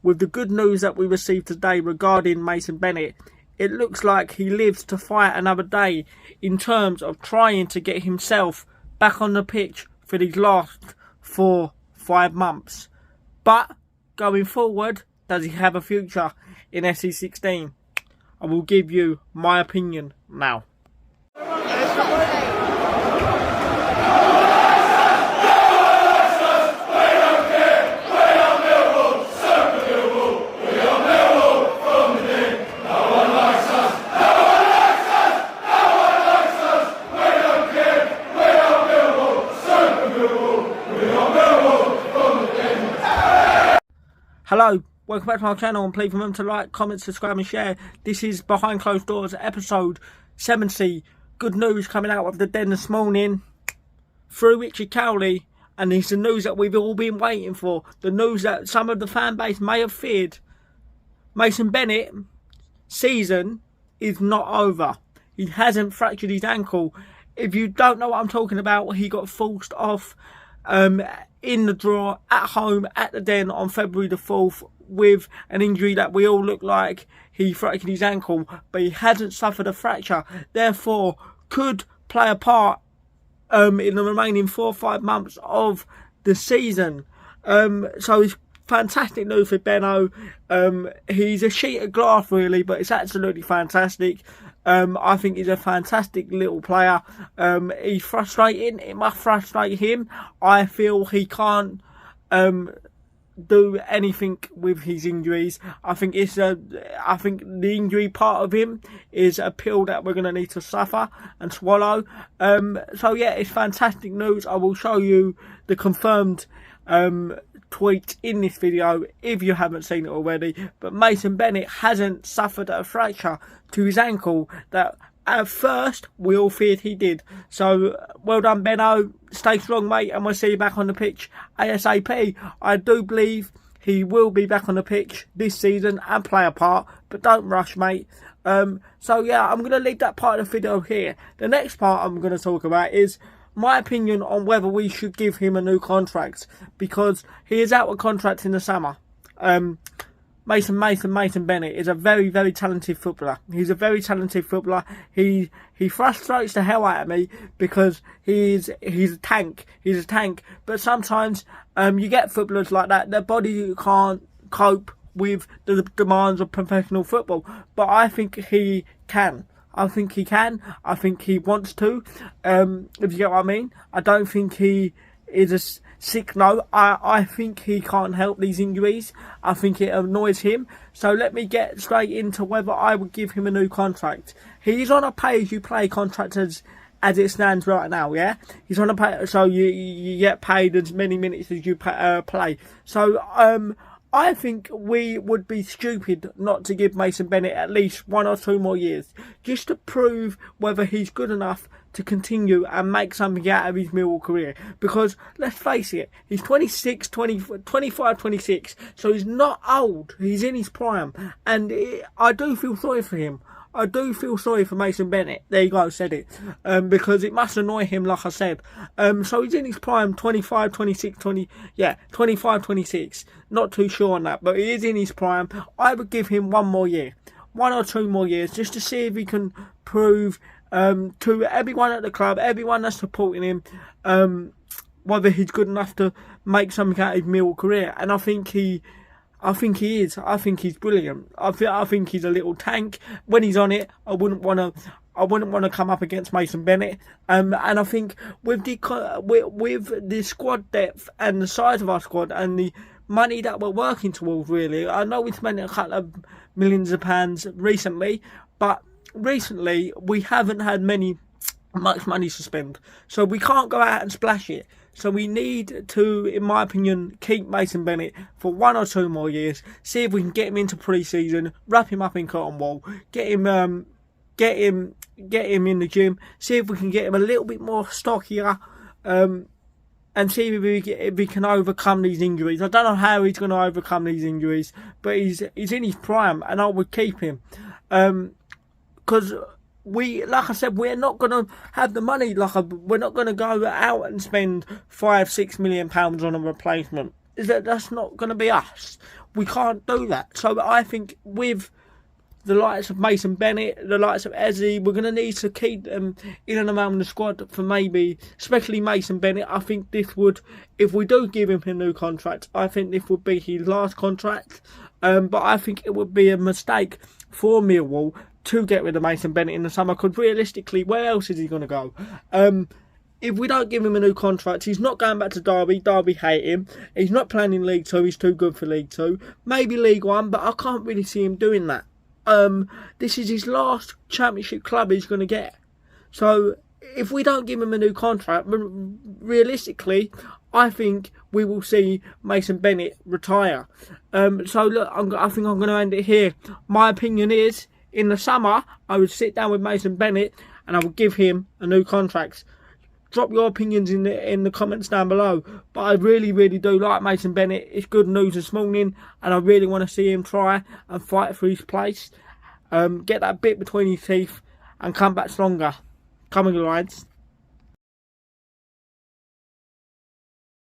with the good news that we received today regarding Mason Bennett, it looks like he lives to fight another day in terms of trying to get himself back on the pitch for these last 4-5 months. But going forward, does he have a future in SC16? I will give you my opinion now. Hello, welcome back to my channel, and please remember to like, comment, subscribe and share. This is Behind Closed Doors episode 70. Good news coming out of the den this morning through Richard Cowley, and it's the news that we've all been waiting for. The news that some of the fan base may have feared. Mason Bennett's season is not over. He hasn't fractured his ankle. If you don't know what I'm talking about, he got forced off in the draw at home at the den on February the 4th with an injury that we all look like he fractured his ankle, but he hasn't suffered a fracture, therefore could play a part in the remaining 4 or 5 months of the season. So it's fantastic news for Benno. He's a sheet of glass really, but it's absolutely fantastic. I think he's a fantastic little player. He's frustrating. It must frustrate him. I feel he can't do anything with his injuries. I think the injury part of him is a pill that we're going to need to suffer and swallow. So yeah, it's fantastic news. I will show you the confirmed tweet in this video if you haven't seen it already, but Mason Bennett hasn't suffered a fracture to his ankle that at first we all feared he did. So well done, Benno. Stay strong, mate, and we'll see you back on the pitch ASAP. I do believe he will be back on the pitch this season and play a part, but don't rush, mate. So yeah, I'm going to leave that part of the video here. The next part I'm going to talk about is my opinion on whether we should give him a new contract, because he is out of contract in the summer. Mason Bennett is a very, very talented footballer. He's a very talented footballer. He frustrates the hell out of me because he's a tank. He's a tank. But sometimes you get footballers like that. Their body can't cope with the demands of professional football. But I think he can. I think he can. I think he wants to. If you get what I mean. I don't think he is a sick note. I think he can't help these injuries. I think it annoys him. So let me get straight into whether I would give him a new contract. He's on a pay-as-you-play contract as it stands right now, yeah? He's on a pay, so you get paid as many minutes as you play. So I think we would be stupid not to give Mason Bennett at least 1 or 2 more years, just to prove whether he's good enough to continue and make something out of his Millwall career. Because let's face it, he's 25, 26, so he's not old. He's in his prime, and I do feel sorry for him. I do feel sorry for Mason Bennett. There you go, said it. Because it must annoy him, like I said. So he's in his prime, 25, 26, 25, 26. Not too sure on that, but he is in his prime. I would give him 1 more year. 1 or 2 more years, just to see if he can prove to everyone at the club, everyone that's supporting him, whether he's good enough to make something out of his Millwall career. And I think he is. I think he's brilliant. I think he's a little tank. When he's on it, I wouldn't want to come up against Mason Bennett. And I think with the squad depth and the size of our squad and the money that we're working towards, really, I know we spent a couple of millions of pounds recently, but recently we haven't had much money to spend, so we can't go out and splash it. So we need to, in my opinion, keep Mason Bennett for 1 or 2 more years. See if we can get him into pre-season, wrap him up in cotton wool, get him in the gym. See if we can get him a little bit more stockier, and see if he can overcome these injuries. I don't know how he's going to overcome these injuries, but he's in his prime, and I would keep him, because like I said, we're not going to have the money. We're not going to go out and spend £5-6 million on a replacement. that's not going to be us. We can't do that. So I think with the likes of Mason Bennett, the likes of Eze, we're going to need to keep them in and around the squad for maybe, especially Mason Bennett. I think this would, if we do give him a new contract, I think this would be his last contract. But I think it would be a mistake for Millwall to get rid of Mason Bennett in the summer, because realistically, where else is he going to go? If we don't give him a new contract, he's not going back to Derby. Derby hate him. He's not playing in League 2. He's too good for League 2. Maybe League 1, but I can't really see him doing that. This is his last Championship club he's going to get. So if we don't give him a new contract, realistically, I think we will see Mason Bennett retire. So look, I think I'm going to end it here. My opinion is, in the summer, I would sit down with Mason Bennett and I would give him a new contract. Drop your opinions in the comments down below. But I really, really do like Mason Bennett. It's good news this morning, and I really want to see him try and fight for his place. Get that bit between his teeth and come back stronger. Come on, Lions.